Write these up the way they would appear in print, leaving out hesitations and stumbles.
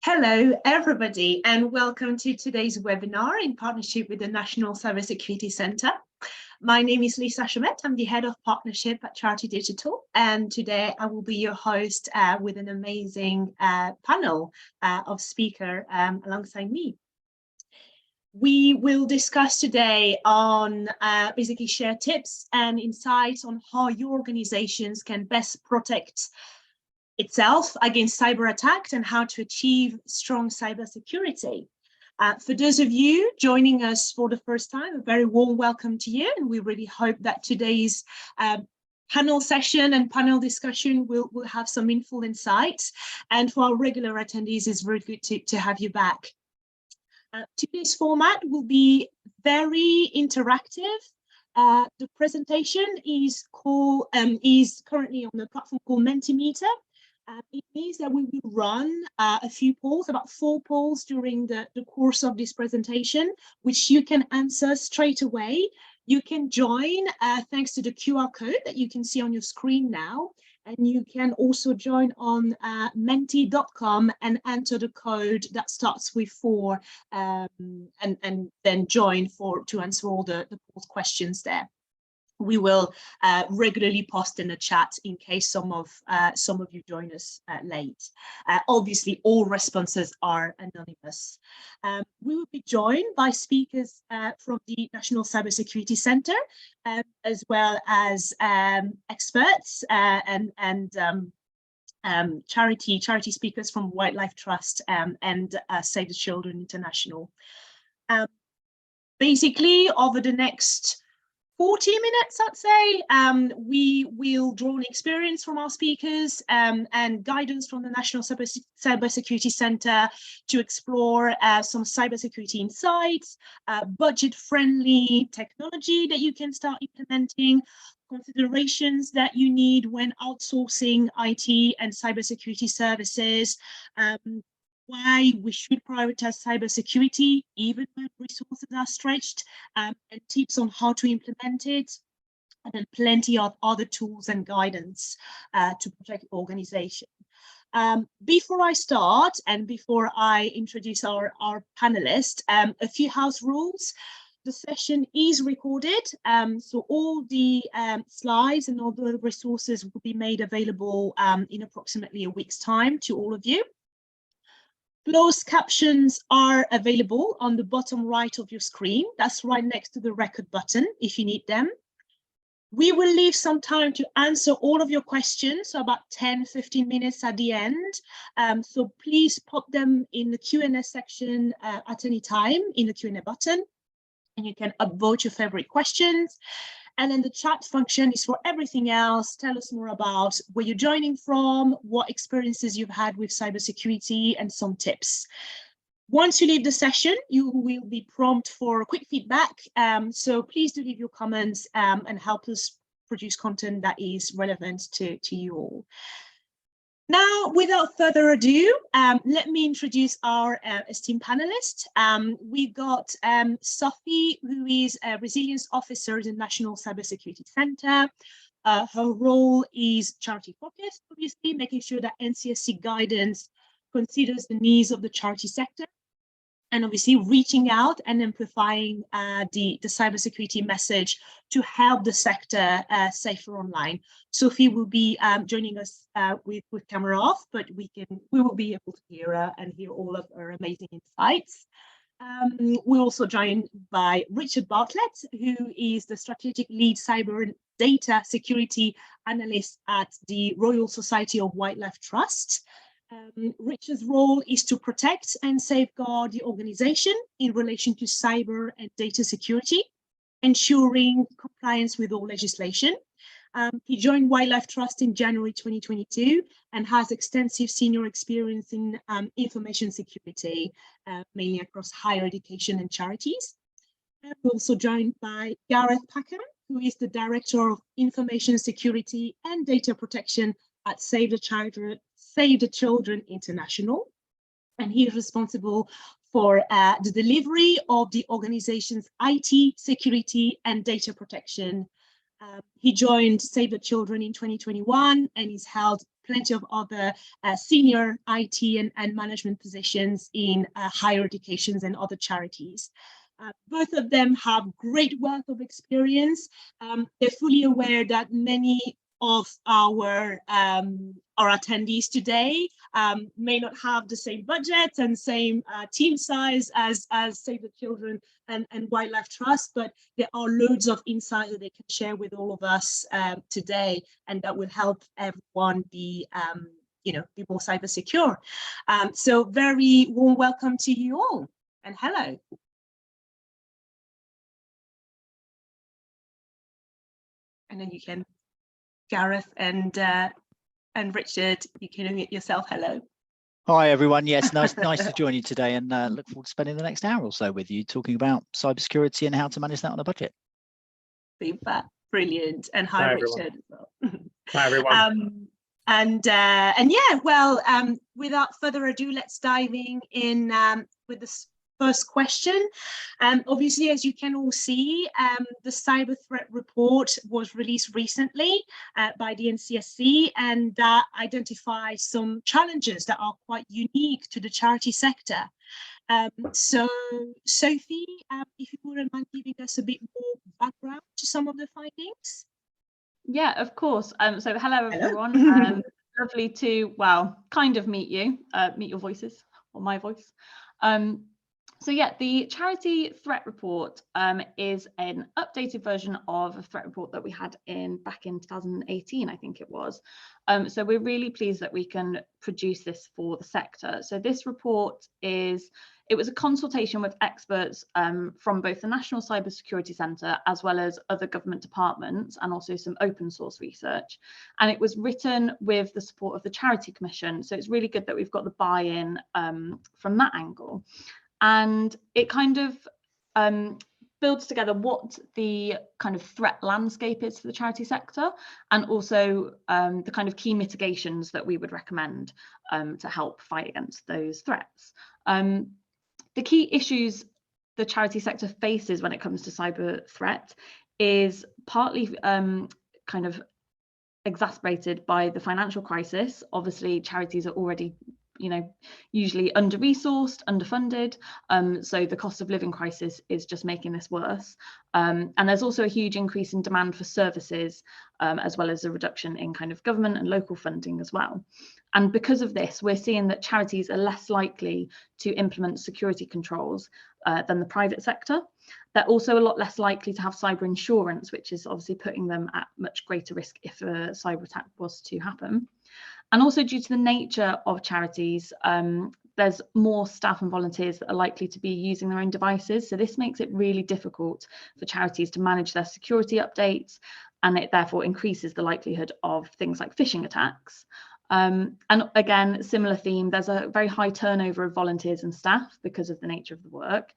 Hello, everybody, and welcome to today's webinar in partnership with the National Cybersecurity Centre. My name is Lisa Chomet. I'm the head of partnership at Charity Digital, and today I will be your host with an amazing panel of speakers alongside me. We will discuss today on basically share tips and insights on how your organizations can best protect itself against cyber attacks and how to achieve strong cybersecurity. For those of you joining us for the first time, a very warm welcome to you, and we really hope that today's panel session and panel discussion will have some meaningful insights. And for our regular attendees, it's very good to have you back. Today's format will be very interactive. The presentation is currently on the platform called Mentimeter. It means that we will run a few polls, about 4 polls during the course of this presentation, which you can answer straight away. You can join thanks to the QR code that you can see on your screen now. And you can also join on menti.com and enter the code that starts with 4 and then join to answer all the questions there. We will regularly post in the chat in case some of you join us late. Obviously, all responses are anonymous. We will be joined by speakers from the National Cybersecurity Centre, as well as experts and charity speakers from Wildlife Trust and Save the Children International. Basically, over the next 40 minutes, I'd say, we will draw on experience from our speakers and guidance from the National Cybersecurity Centre to explore some cybersecurity insights, budget-friendly technology that you can start implementing, considerations that you need when outsourcing IT and cybersecurity services, why we should prioritize cybersecurity even when resources are stretched, and tips on how to implement it, and then plenty of other tools and guidance to protect the organization. Before I start and before I introduce our panelists, a few house rules. The session is recorded, so all the slides and all the resources will be made available in approximately a week's time to all of you. Closed captions are available on the bottom right of your screen. That's right next to the record button if you need them. We will leave some time to answer all of your questions, so about 10-15 minutes at the end. So please pop them in the Q&A section at any time in the Q&A button, and you can upvote your favorite questions. And then the chat function is for everything else. Tell us more about where you're joining from, what experiences you've had with cybersecurity, and some tips. Once you leave the session, you will be prompted for quick feedback. So please do leave your comments and help us produce content that is relevant to you all. Now, without further ado, let me introduce our esteemed panelists. We've got Sophie, who is a resilience officer in the National Cybersecurity Centre. Her role is charity focused, obviously, making sure that NCSC guidance considers the needs of the charity sector, and obviously reaching out and amplifying the cybersecurity message to help the sector safer online. Sophie will be joining us with camera off, but we will be able to hear her and hear all of her amazing insights. We're also joined by Richard Bartlett, who is the strategic lead cyber and data security analyst at the Royal Society of Wildlife Trust. Richard's role is to protect and safeguard the organization in relation to cyber and data security, ensuring compliance with all legislation. He joined Wildlife Trust in January 2022 and has extensive senior experience in information security, mainly across higher education and charities. We're also joined by Gareth Packer, who is the Director of Information Security and Data Protection at Save the Children International, and he is responsible for the delivery of the organization's IT, security, and data protection. He joined Save the Children in 2021 and he's held plenty of other senior IT and management positions in higher educations and other charities. Both of them have great wealth of experience. They're fully aware that many of our attendees today may not have the same budget and same team size as Save the Children and Wildlife Trust, but there are loads of insight that they can share with all of us today, and that will help everyone be be more cyber secure. So very warm welcome to you all, and hello. And then you can, Gareth and Richard, you can unmute yourself. Hello. Hi everyone. Yes, nice to join you today, and look forward to spending the next hour or so with you talking about cybersecurity and how to manage that on a budget. Super, brilliant, and hi Richard as well. Hi everyone. And yeah, well, without further ado, let's dive in with this first question. Obviously, as you can all see, the cyber threat report was released recently by the NCSC, and that identifies some challenges that are quite unique to the charity sector. So, Sophie, if you wouldn't mind giving us a bit more background to some of the findings. Yeah, of course. So hello everyone. Lovely to, well, kind of meet you, meet your voices, or my voice. So yeah, the charity threat report is an updated version of a threat report that we had back in 2018, I think it was. So we're really pleased that we can produce this for the sector. So this report it was a consultation with experts from both the National Cybersecurity Centre as well as other government departments, and also some open source research. And it was written with the support of the Charity Commission. So it's really good that we've got the buy-in from that angle. And it kind of builds together what the kind of threat landscape is for the charity sector, and also the kind of key mitigations that we would recommend to help fight against those threats. The key issues the charity sector faces when it comes to cyber threat is partly kind of exacerbated by the financial crisis. Obviously, charities are already usually under-resourced, underfunded, so the cost of living crisis is just making this worse. And there's also a huge increase in demand for services, as well as a reduction in kind of government and local funding as well. And because of this, we're seeing that charities are less likely to implement security controls than the private sector. They're also a lot less likely to have cyber insurance, which is obviously putting them at much greater risk if a cyber attack was to happen. And also, due to the nature of charities, there's more staff and volunteers that are likely to be using their own devices. So this makes it really difficult for charities to manage their security updates, and it therefore increases the likelihood of things like phishing attacks. And again, similar theme, there's a very high turnover of volunteers and staff because of the nature of the work.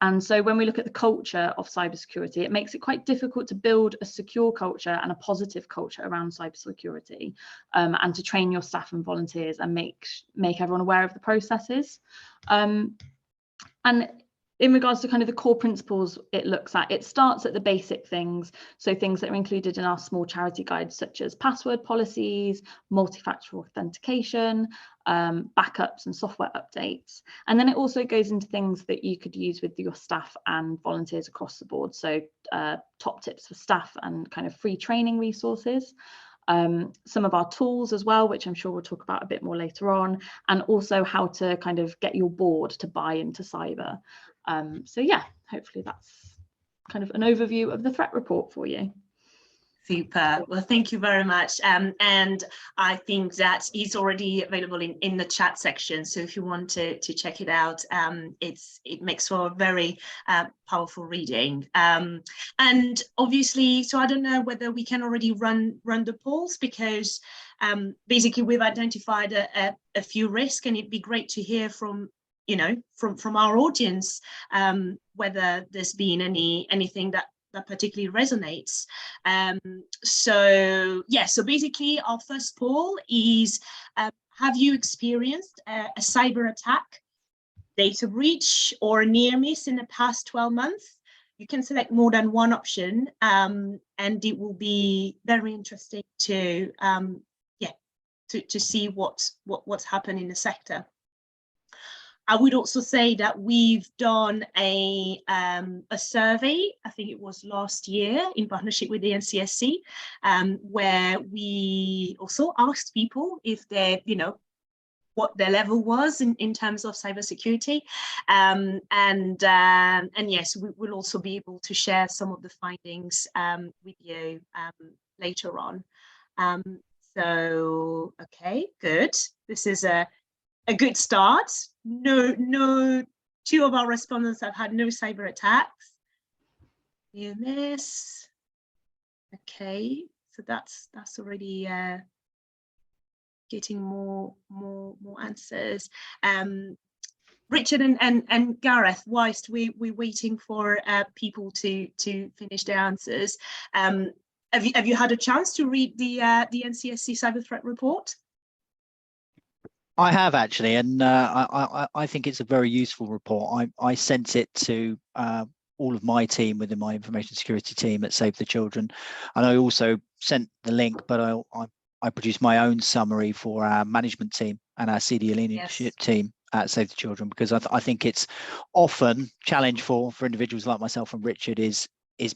And so when we look at the culture of cybersecurity, it makes it quite difficult to build a secure culture and a positive culture around cybersecurity, and to train your staff and volunteers and make everyone aware of the processes. And in regards to kind of the core principles it looks at, it starts at the basic things. So things that are included in our small charity guides, such as password policies, multi-factor authentication, backups and software updates. And then it also goes into things that you could use with your staff and volunteers across the board. So top tips for staff and kind of free training resources. Some of our tools as well, which I'm sure we'll talk about a bit more later on, and also how to kind of get your board to buy into cyber. So yeah, hopefully that's kind of an overview of the threat report for you. Super. Well, thank you very much. And I think that it's already available in the chat section. So if you want to check it out, it makes for a very powerful reading. And obviously, so I don't know whether we can already run the polls, because basically we've identified a few risks, and it'd be great to hear from from our audience whether there's been anything that particularly resonates. So basically our first poll is, have you experienced a cyber attack, data breach, or a near miss in the past 12 months? You can select more than one option, and it will be very interesting to to see what's happened in the sector. I would also say that we've done a survey, I think it was last year, in partnership with the NCSC, where we also asked people if they, what their level was in terms of cybersecurity. And yes, we will also be able to share some of the findings with you later on. So, okay, good. This is a good start. No, two of our respondents have had no cyber attacks. Near miss. Okay, so that's already getting more answers. Richard and Gareth, whilst we're waiting for people to finish their answers, have you had a chance to read the NCSC cyber threat report? I have actually, and I think it's a very useful report. I sent it to all of my team within my information security team at Save the Children, and I also sent the link, but I produced my own summary for our management team and our senior leadership team at Save the Children, because I think it's often challenge for individuals like myself and Richard is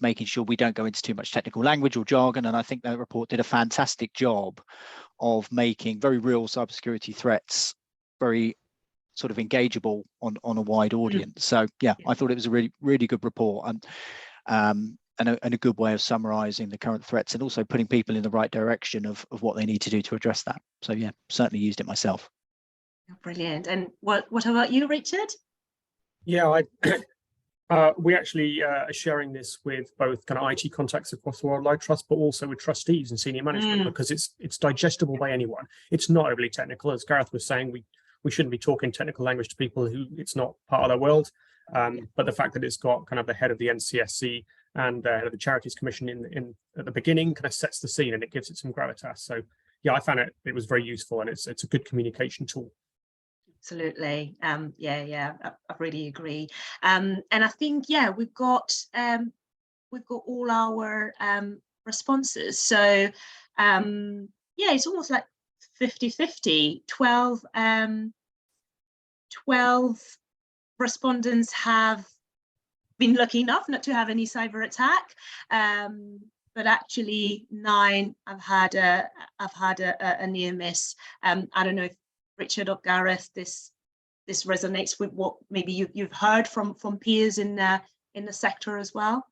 making sure we don't go into too much technical language or jargon, and I think that report did a fantastic job of making very real cybersecurity threats very sort of engageable on a wide audience. So yeah, I thought it was a really good report, and a good way of summarising the current threats and also putting people in the right direction of what they need to do to address that. So yeah, certainly used it myself. Brilliant. And what about you, Richard? Yeah, we actually are sharing this with both kind of IT contacts across the Wildlife Trust, but also with trustees and senior management, because it's digestible by anyone. It's not overly technical. As Gareth was saying, we shouldn't be talking technical language to people who it's not part of their world. But the fact that it's got kind of the head of the NCSC and the head of the Charities Commission in at the beginning kind of sets the scene, and it gives it some gravitas. So yeah, I found it was very useful, and it's a good communication tool. Absolutely. Yeah, I really agree. And I think, yeah, we've got all our responses. So yeah, it's almost like 50-50. 12 respondents have been lucky enough not to have any cyber attack, but actually 9 have had a near miss. I don't know if Richard or Gareth, this resonates with what maybe you've heard from peers in the sector as well.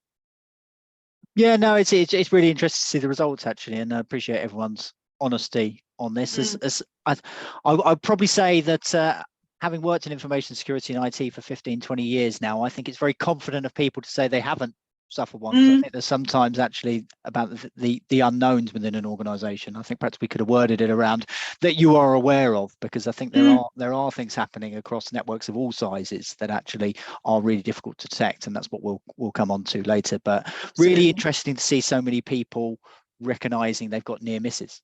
Yeah, no, it's really interesting to see the results actually, and I appreciate everyone's honesty on this. As I'd probably say that having worked in information security and IT for 15-20 years now, I think it's very confident of people to say they haven't suffered one. I think there's sometimes actually about the unknowns within an organization. I think perhaps we could have worded it around that you are aware of, because I think there are things happening across networks of all sizes that actually are really difficult to detect, and that's what we'll come on to later. But really interesting to see so many people recognizing they've got near misses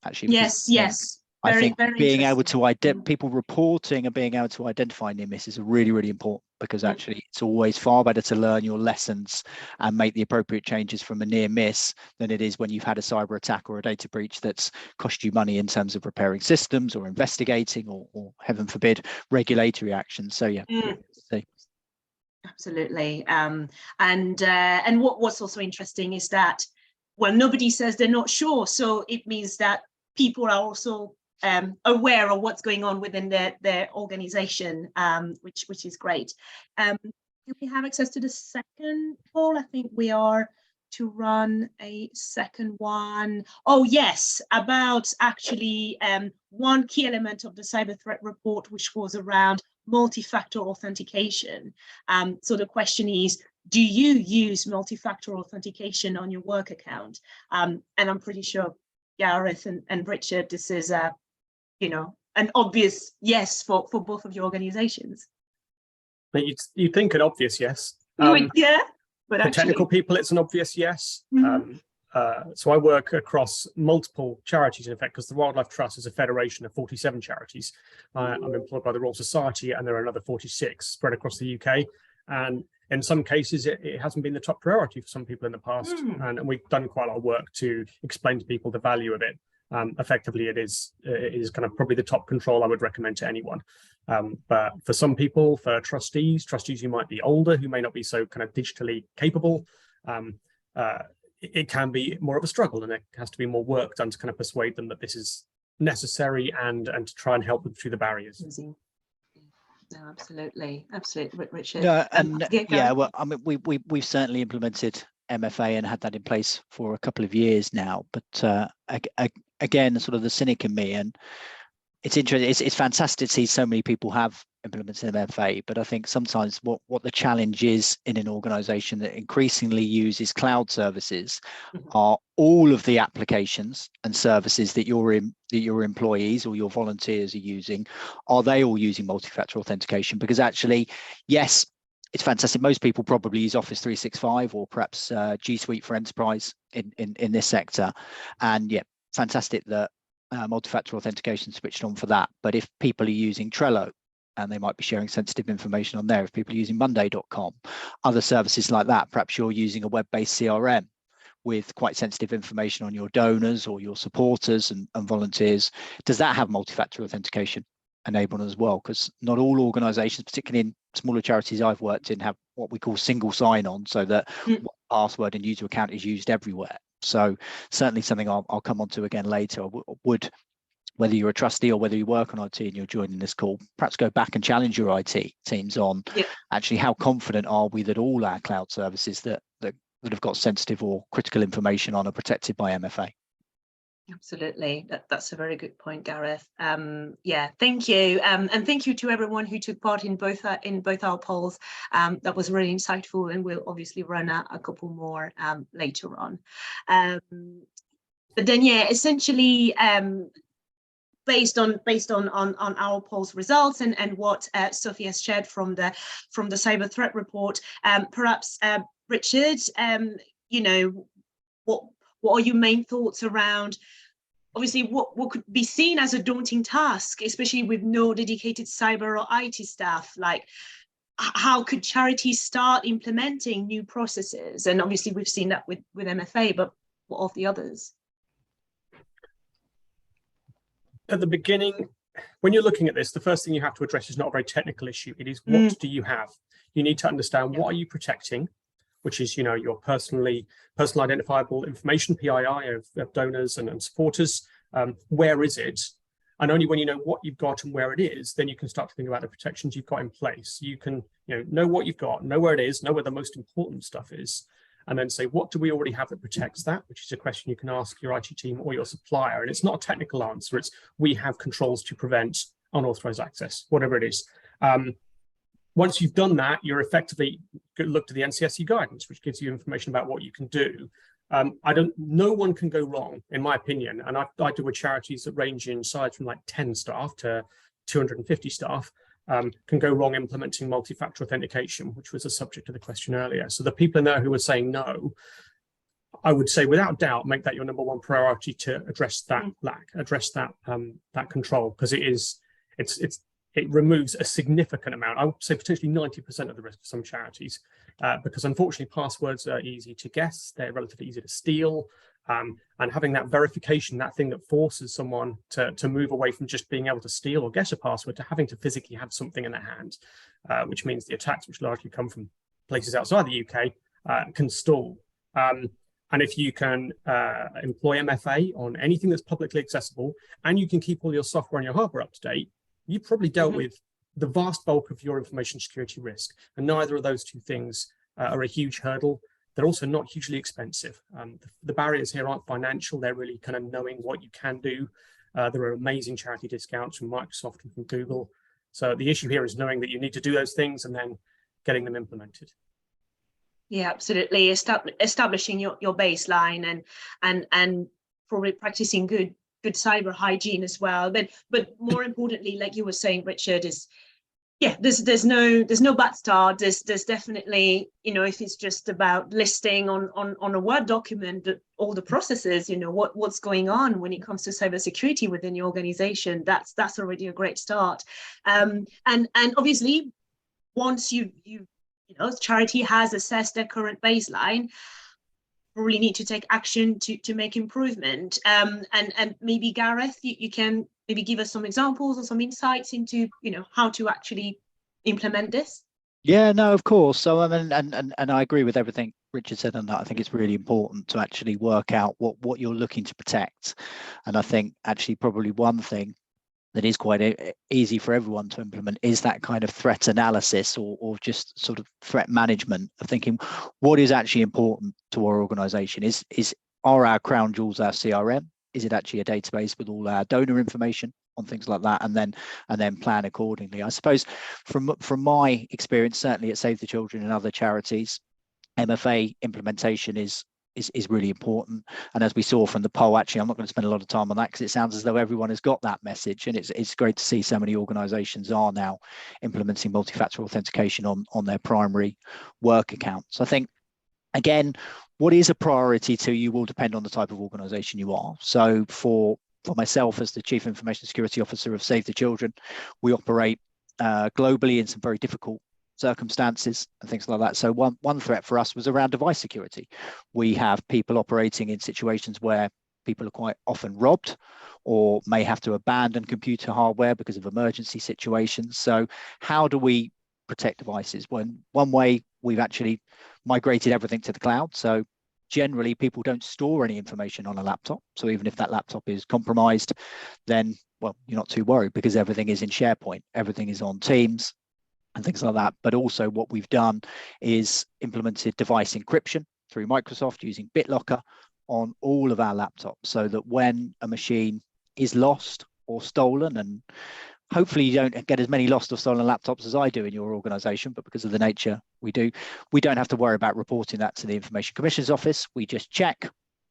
actually. Yes. I think being able to people reporting and being able to identify near misses are really important, because actually it's always far better to learn your lessons and make the appropriate changes from a near miss than it is when you've had a cyber attack or a data breach that's cost you money in terms of repairing systems or investigating or heaven forbid regulatory action. So yeah. Absolutely. And what's also interesting is that, well, nobody says they're not sure, so it means that people are also aware of what's going on within their organization, which is great. Do we have access to the second poll? I think we are to run a second one. Oh yes, about actually one key element of the cyber threat report, which was around multi-factor authentication. So the question is, do you use multi-factor authentication on your work account? And I'm pretty sure Gareth and Richard, this is an obvious yes for both of your organizations. But you'd think an obvious yes. Yeah, but for technical people, it's an obvious yes. So I work across multiple charities, in effect, because the Wildlife Trust is a federation of 47 charities. I'm employed by the Royal Society, and there are another 46 spread across the UK. And in some cases, it hasn't been the top priority for some people in the past. And we've done quite a lot of work to explain to people the value of it. effectively it is kind of probably the top control I would recommend to anyone. But for some people, for trustees who might be older, who may not be so kind of digitally capable, it can be more of a struggle, and there has to be more work done to kind of persuade them that this is necessary and to try and help them through the barriers. No, absolutely, Richard. Yeah, and yeah, well, I mean, we've certainly implemented MFA and had that in place for a couple of years now. But again, sort of the cynic in me, and it's interesting. It's fantastic to see so many people have implemented MFA. But I think sometimes what the challenge is in an organisation that increasingly uses cloud services are all of the applications and services that your employees or your volunteers are using. Are they all using multi-factor authentication? Because actually, yes, it's fantastic. Most people probably use Office 365 or perhaps G Suite for Enterprise in this sector, and yeah, fantastic that multi-factor authentication switched on for that. But if people are using Trello, and they might be sharing sensitive information on there, if people are using Monday.com, other services like that, perhaps you're using a web-based CRM with quite sensitive information on your donors or your supporters and volunteers, does that have multi-factor authentication enabled as well? Because not all organizations, particularly in smaller charities I've worked in, have what we call single sign-on, so that one password and user account is used everywhere. So certainly something I'll come on to again later. Would, whether you're a trustee or whether you work on IT and you're joining this call, perhaps go back and challenge your IT teams on actually how confident are we that all our cloud services that have got sensitive or critical information on are protected by MFA. Absolutely, that's a very good point, Gareth. Yeah, thank you, and thank you to everyone who took part in both our polls. That was really insightful, and we'll obviously run a couple more later on. But then, yeah, essentially, based on our polls results and what Sophie has shared from the cyber threat report, perhaps Richard, you know, what are your main thoughts around, obviously, what could be seen as a daunting task, especially with no dedicated cyber or IT staff? Like, how could charities start implementing new processes? And obviously, we've seen that with MFA, but what of the others? At the beginning, when you're looking at this, the first thing you have to address is not a very technical issue. It is, what do you have? You need to understand what are you protecting, which is, you know, your personal identifiable information, PII of donors and supporters. Where is it? And only when you know what you've got and where it is, then you can start to think about the protections you've got in place. You can, know what you've got, know where it is, know where the most important stuff is, and then say, what do we already have that protects that? Which is a question you can ask your IT team or your supplier. And it's not a technical answer. It's, we have controls to prevent unauthorized access, whatever it is. Once you've done that, you're effectively look to the NCSC guidance, which gives you information about what you can do. No one can go wrong, in my opinion. And I do with charities that range in size from like 10 staff to 250 staff, can go wrong implementing multi-factor authentication, which was the subject of the question earlier. So the people in there who are saying no, I would say without doubt, make that your number one priority to address that lack, address that control, because it removes a significant amount. I would say potentially 90% of the risk for some charities, because unfortunately passwords are easy to guess, they're relatively easy to steal, and having that verification, that thing that forces someone to move away from just being able to steal or guess a password to having to physically have something in their hand, which means the attacks, which largely come from places outside the UK, can stall. And if you can employ MFA on anything that's publicly accessible, and you can keep all your software and your hardware up to date, you've probably dealt with the vast bulk of your information security risk. And neither of those two things are a huge hurdle. They're also not hugely expensive. The barriers here aren't financial. They're really kind of knowing what you can do. There are amazing charity discounts from Microsoft and from Google. So the issue here is knowing that you need to do those things and then getting them implemented. Yeah, absolutely. Establishing your baseline and probably practicing good cyber hygiene as well. But more importantly, like you were saying, Richard, is there's no bad start. There's definitely, if it's just about listing on a Word document all the processes, what's going on when it comes to cybersecurity within your organization, that's already a great start. And obviously, once charity has assessed their current baseline, really need to take action to make improvement. And maybe Gareth, you can maybe give us some examples or some insights into, you know, how to actually implement this. Yeah, no, of course. So I mean, and I agree with everything Richard said on that. I think it's really important to actually work out what you're looking to protect. And I think actually probably one thing that is quite easy for everyone to implement is that kind of threat analysis, or just sort of threat management of thinking what is actually important to our organization. Are our crown jewels our CRM? Is it actually a database with all our donor information on things like that, and then plan accordingly? I suppose from my experience, certainly at Save the Children and other charities, MFA implementation is really important. And as we saw from the poll, actually, I'm not going to spend a lot of time on that because it sounds as though everyone has got that message, and it's great to see so many organizations are now implementing multi-factor authentication on their primary work accounts. I think, again, what is a priority to you will depend on the type of organization you are. So for myself, as the Chief Information Security Officer of Save the Children, we operate globally in some very difficult circumstances and things like that. So one threat for us was around device security. We have people operating in situations where people are quite often robbed or may have to abandon computer hardware because of emergency situations. So how do we protect devices? One way, we've actually migrated everything to the cloud. So generally people don't store any information on a laptop. So even if that laptop is compromised, then, well, you're not too worried because everything is in SharePoint, everything is on Teams and things like that. But also what we've done is implemented device encryption through Microsoft using BitLocker on all of our laptops, so that when a machine is lost or stolen, and hopefully you don't get as many lost or stolen laptops as I do in your organization, but because of the nature we don't have to worry about reporting that to the Information Commissioner's Office. We just check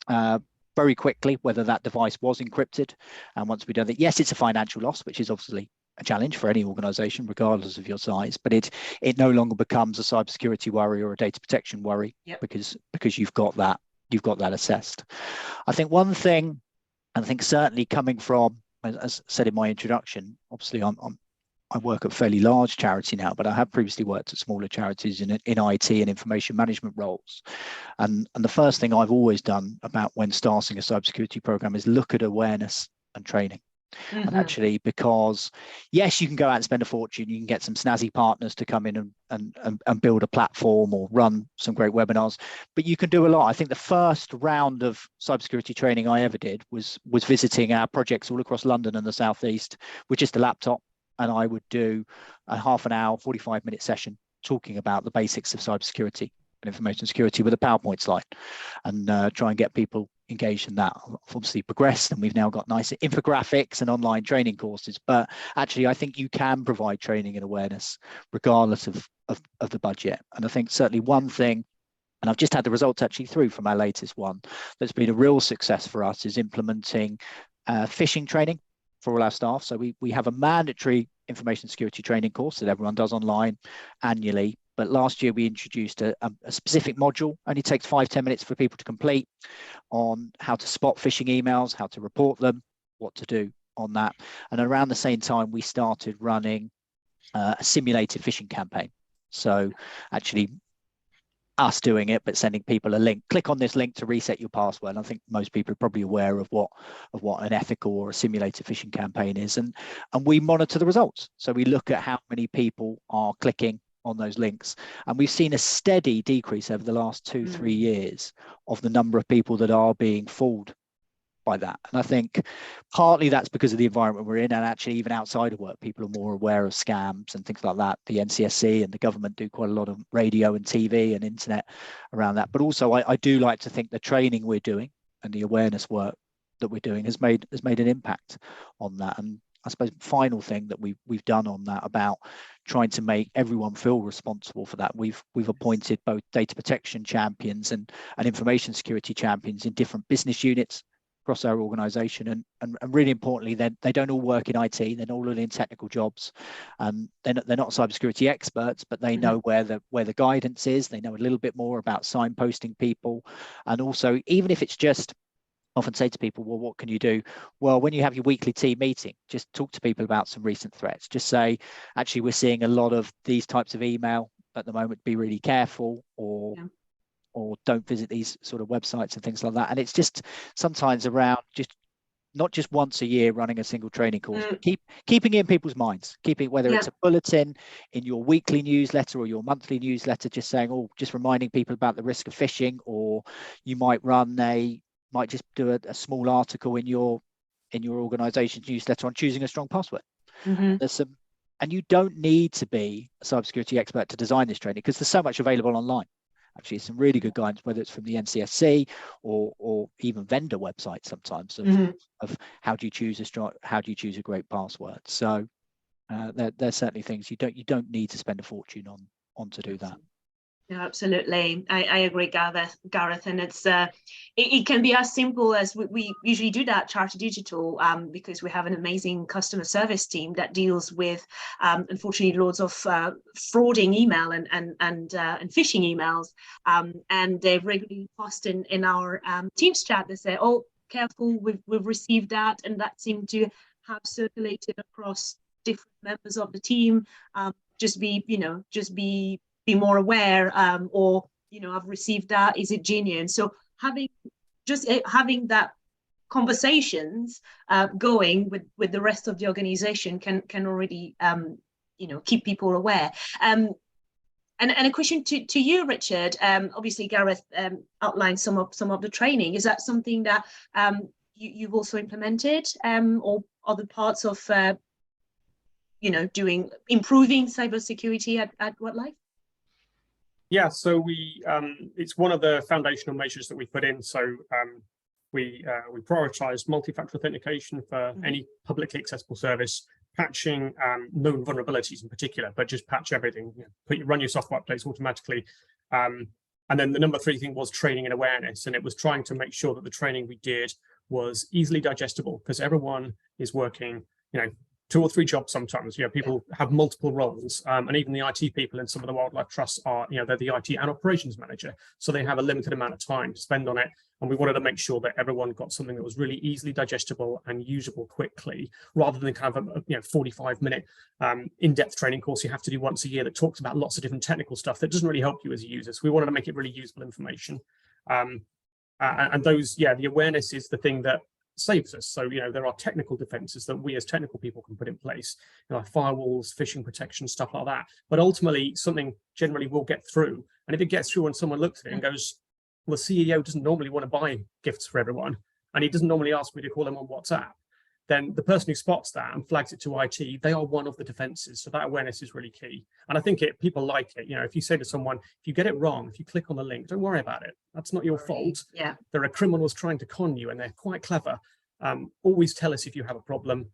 very quickly whether that device was encrypted. And once we've done that, yes, it's a financial loss, which is obviously a challenge for any organization, regardless of your size, but it no longer becomes a cybersecurity worry or a data protection worry. Yep. because you've got that assessed. I think one thing, and I think certainly coming from, as said in my introduction, obviously I work at a fairly large charity now, but I have previously worked at smaller charities in IT and information management roles. And the first thing I've always done about when starting a cybersecurity program is look at awareness and training. Mm-hmm. And actually, because yes, you can go out and spend a fortune, you can get some snazzy partners to come in and build a platform or run some great webinars, but you can do a lot. I think the first round of cybersecurity training I ever did was visiting our projects all across London and the Southeast with just a laptop, and I would do a half an hour, 45-minute session talking about the basics of cybersecurity and information security with a PowerPoint slide, and try and get people engaged in that. I've obviously progressed, and we've now got nice infographics and online training courses, but actually I think you can provide training and awareness regardless of the budget. And I think certainly one thing, and I've just had the results actually through from our latest one, that's been a real success for us is implementing phishing training for all our staff. So we have a mandatory information security training course that everyone does online annually. But last year we introduced a specific module, only takes 5-10 minutes for people to complete, on how to spot phishing emails, how to report them, what to do on that. And around the same time, we started running a simulated phishing campaign. So actually us doing it, but sending people a link. Click on this link to reset your password. And I think most people are probably aware of what an ethical or a simulated phishing campaign is. And we monitor the results. So we look at how many people are clicking on those links, and we've seen a steady decrease over the last 2-3 years of the number of people that are being fooled by that. And I think partly that's because of the environment we're in, and actually even outside of work people are more aware of scams and things like that. The NCSC and the government do quite a lot of radio and TV and internet around that, but also I do like to think the training we're doing and the awareness work that we're doing has made an impact on that. And I suppose final thing that we've done on that about trying to make everyone feel responsible for that. We've appointed both data protection champions and information security champions in different business units across our organization, and really importantly, they don't all work in IT. They're not all in technical jobs. They're not cybersecurity experts, but they know where the guidance is. They know a little bit more about signposting people, and also even if it's just, often say to people, well, what can you do? Well, when you have your weekly team meeting, just talk to people about some recent threats. Just say, actually, we're seeing a lot of these types of email at the moment. Be really careful, or or don't visit these sort of websites and things like that. And it's just sometimes around just not just once a year running a single training course, but keeping it in people's minds, whether it's a bulletin in your weekly newsletter or your monthly newsletter, just saying, oh, just reminding people about the risk of phishing, or you might just do a small article in your organization's newsletter on choosing a strong password. And you don't need to be a cybersecurity expert to design this training, because there's so much available online. Actually, some really good guidance, whether it's from the NCSC or even vendor websites sometimes of how do you choose a great password. So there's certainly things you don't need to spend a fortune on to do that. Yeah, absolutely. I agree, Gareth, and it can be as simple as we usually do that at Charity Digital, because we have an amazing customer service team that deals with, unfortunately, loads of frauding email and phishing emails, and they regularly post in our Teams chat. They say, "Oh, careful, we've received that," and that seemed to have circulated across different members of the team. Just be more aware, or I've received that, is it genuine? So having that conversations going with the rest of the organization can already keep people aware. And a question to you, Richard. Obviously Gareth outlined some of the training. Is that something that you've also implemented, or other parts of improving cybersecurity at WhatLife? Yeah, so we it's one of the foundational measures that we put in. So we prioritise multi-factor authentication for any publicly accessible service, patching known vulnerabilities in particular, but just patch everything. Run your software updates automatically. And then the number 3 thing was training and awareness, and it was trying to make sure that the training we did was easily digestible, because everyone is working, 2 or 3 jobs sometimes. People have multiple roles, and even the IT people in some of the wildlife trusts are, they're the IT and operations manager, so they have a limited amount of time to spend on it. And we wanted to make sure that everyone got something that was really easily digestible and usable quickly, rather than kind of a 45-minute in-depth training course you have to do once a year that talks about lots of different technical stuff that doesn't really help you as a user. So we wanted to make it really usable information. And those, the awareness is the thing that saves us. So there are technical defenses that we as technical people can put in place, like firewalls, phishing protection, stuff like that. But ultimately something generally will get through, and if it gets through and someone looks at it and goes, well, the CEO doesn't normally want to buy gifts for everyone, and he doesn't normally ask me to call him on WhatsApp, then the person who spots that and flags it to IT, they are one of the defenses. So that awareness is really key. And I think people like it. If you say to someone, if you get it wrong, if you click on the link, don't worry about it. That's not your fault. Yeah. There are criminals trying to con you, and they're quite clever. Always tell us if you have a problem,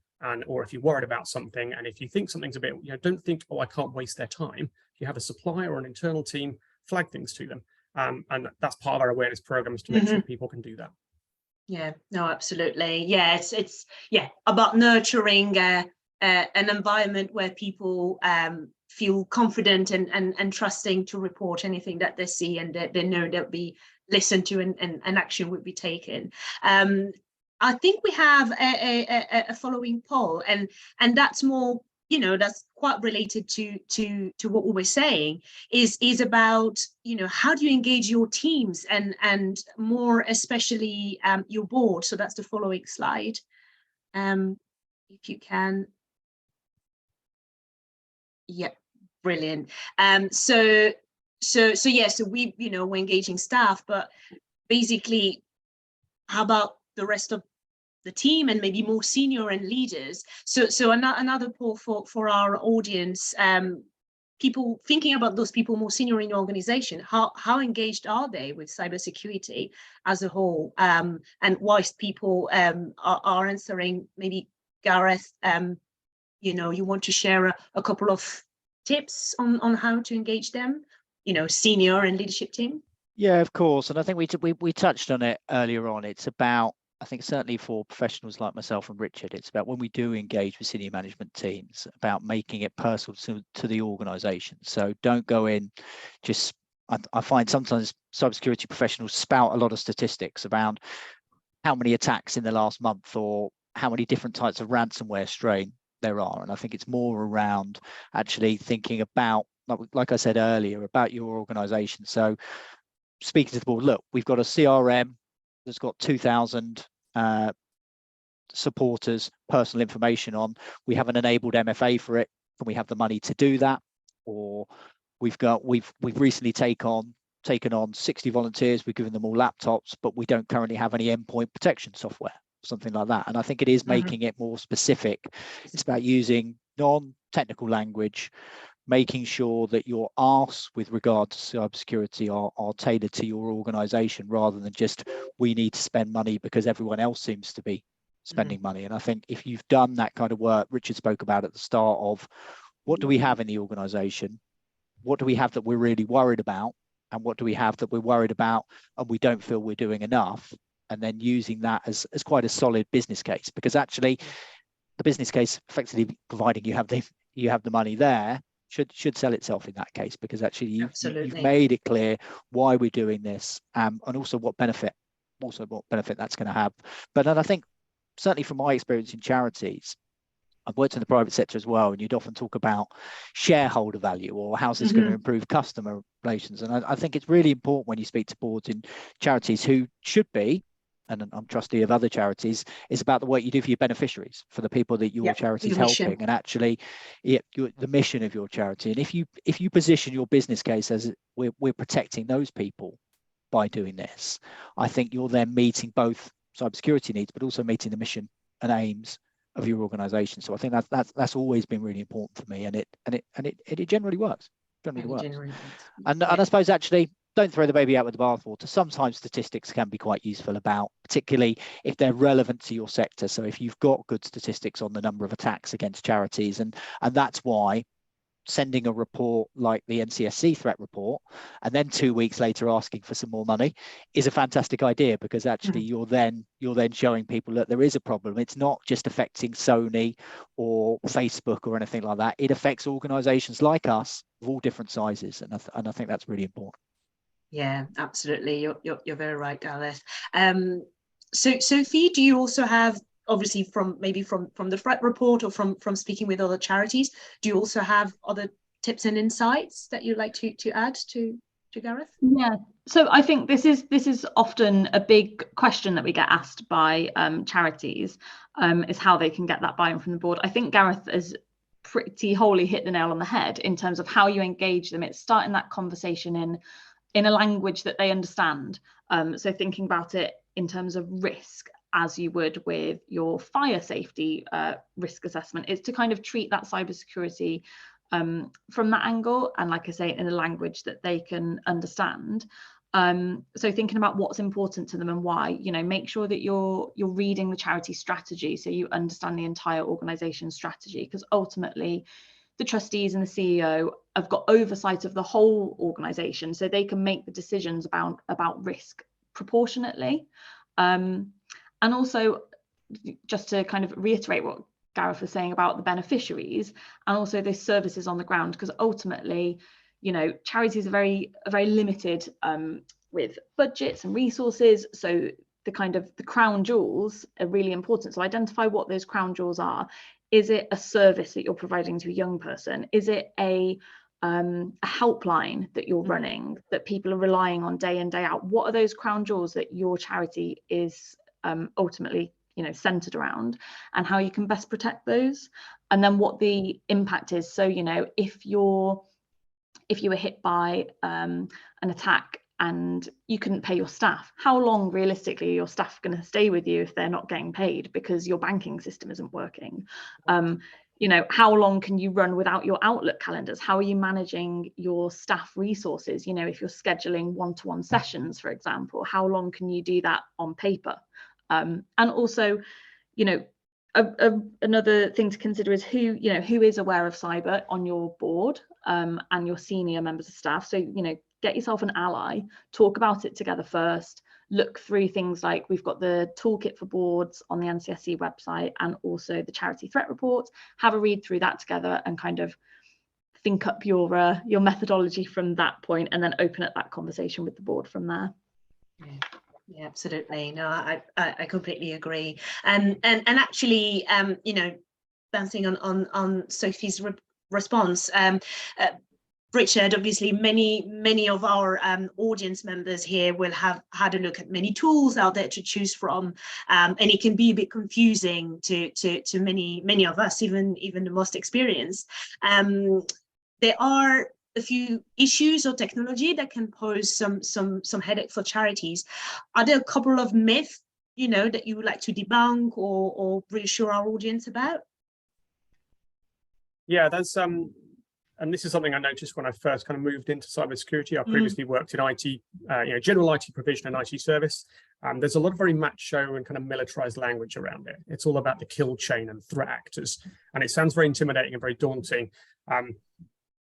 or if you're worried about something. And if you think something's a bit, don't think, oh, I can't waste their time. If you have a supplier or an internal team, flag things to them. And that's part of our awareness program, is to make sure people can do that. Yeah, no, absolutely. Yeah, it's about nurturing an environment where people feel confident and trusting to report anything that they see, and that they know they'll be listened to and action would be taken. I think we have a following poll, and that's more, that's quite related to what we were saying, is about, how do you engage your teams and more especially your board. So that's the following slide. If you can. Yeah, brilliant. So we, we're engaging staff, but basically, how about the rest of the team and maybe more senior and leaders? So another poll for our audience, people thinking about those people more senior in your organization, how engaged are they with cybersecurity as a whole? And whilst people are answering, maybe Gareth, you want to share a couple of tips on how to engage them, senior and leadership team? Yeah, of course. And I think we touched on it earlier on. It's about, I think certainly for professionals like myself and Richard, it's about when we do engage with senior management teams, about making it personal to the organisation. So don't go in just, I find sometimes cybersecurity professionals spout a lot of statistics around how many attacks in the last month or how many different types of ransomware strain there are. And I think it's more around actually thinking about, like I said earlier, about your organisation. So speaking to the board, look, we've got a CRM that's got 2,000 supporters, personal information on. We have an enabled MFA for it. Can we have the money to do that? Or we've recently taken on 60 volunteers. We've given them all laptops, but we don't currently have any endpoint protection software, something like that. And I think it is making it more specific. It's about using non-technical language, making sure that your asks with regard to cybersecurity are tailored to your organization, rather than just, we need to spend money because everyone else seems to be spending money. And I think if you've done that kind of work, Richard spoke about at the start of, what do we have in the organization? What do we have that we're really worried about? And what do we have that we're worried about and we don't feel we're doing enough? And then using that as quite a solid business case, because actually the business case, effectively providing you have the money there, should sell itself in that case, because actually you've made it clear why we're doing this, and also what benefit that's going to have. But then I think, certainly from my experience in charities, I've worked in the private sector as well, and you'd often talk about shareholder value, or how's this going to improve customer relations. And I think it's really important when you speak to boards in charities, who should be, and I'm trustee of other charities, is about the work you do for your beneficiaries, for the people that your charity is helping, and actually the mission of your charity. And if you position your business case as we're protecting those people by doing this, I think you're then meeting both cybersecurity needs, but also meeting the mission and aims of your organization. So I think that's always been really important for me, and it generally works. And I suppose, actually, don't throw the baby out with the bathwater. Sometimes statistics can be quite useful, about, particularly if they're relevant to your sector. So if you've got good statistics on the number of attacks against charities, and that's why sending a report like the NCSC threat report, and then 2 weeks later asking for some more money, is a fantastic idea, because actually you're then showing people that there is a problem. It's not just affecting Sony or Facebook or anything like that. It affects organizations like us of all different sizes, and I think that's really important. Yeah, absolutely. You're very right, Gareth. So Sophie, do you also have, obviously from the threat report, or from speaking with other charities, do you also have other tips and insights that you'd like to add to Gareth? Yeah, so I think this is often a big question that we get asked by charities, is how they can get that buy-in from the board. I think Gareth has pretty wholly hit the nail on the head in terms of how you engage them. It's starting that conversation in a language that they understand. So thinking about it in terms of risk, as you would with your fire safety risk assessment, is to kind of treat that cybersecurity from that angle, and, like I say, in a language that they can understand. So thinking about what's important to them and why, make sure that you're reading the charity strategy, so you understand the entire organization's strategy, because ultimately the trustees and the CEO have got oversight of the whole organization, so they can make the decisions about risk proportionately. And also, just to kind of reiterate what Gareth was saying about the beneficiaries, and also the services on the ground, because ultimately, charities are very limited with budgets and resources. So the crown jewels are really important. So identify what those crown jewels are. Is it a service that you're providing to a young person? Is it a helpline that you're running that people are relying on day in, day out? What are those crown jewels that your charity is ultimately centered around, and how you can best protect those? And then what the impact is. So if you were hit by an attack and you couldn't pay your staff, how long realistically are your staff going to stay with you if they're not getting paid because your banking system isn't working? How long can you run without your Outlook calendars? How are you managing your staff resources? If you're scheduling one-to-one sessions, for example, how long can you do that on paper? And also, another thing to consider is who is aware of cyber on your board, and your senior members of staff. So, get yourself an ally, talk about it together first, look through things like, we've got the toolkit for boards on the NCSC website, and also the charity threat report. Have a read through that together and kind of think up your methodology from that point, and then open up that conversation with the board from there. Yeah, absolutely. No, I completely agree. And actually, bouncing on Sophie's response, Richard, obviously many of our audience members here will have had a look at many tools out there to choose from, and it can be a bit confusing to many of us, even the most experienced. There are a few issues or technology that can pose some headache for charities. Are there a couple of myths, you know, that you would like to debunk or reassure our audience about? Yeah, there's and this is something I noticed when I first kind of moved into cybersecurity. I previously worked in IT, you know, general IT provision and IT service. There's a lot of very macho and kind of militarized language around it. It's all about the kill chain and threat actors, and it sounds very intimidating and very daunting.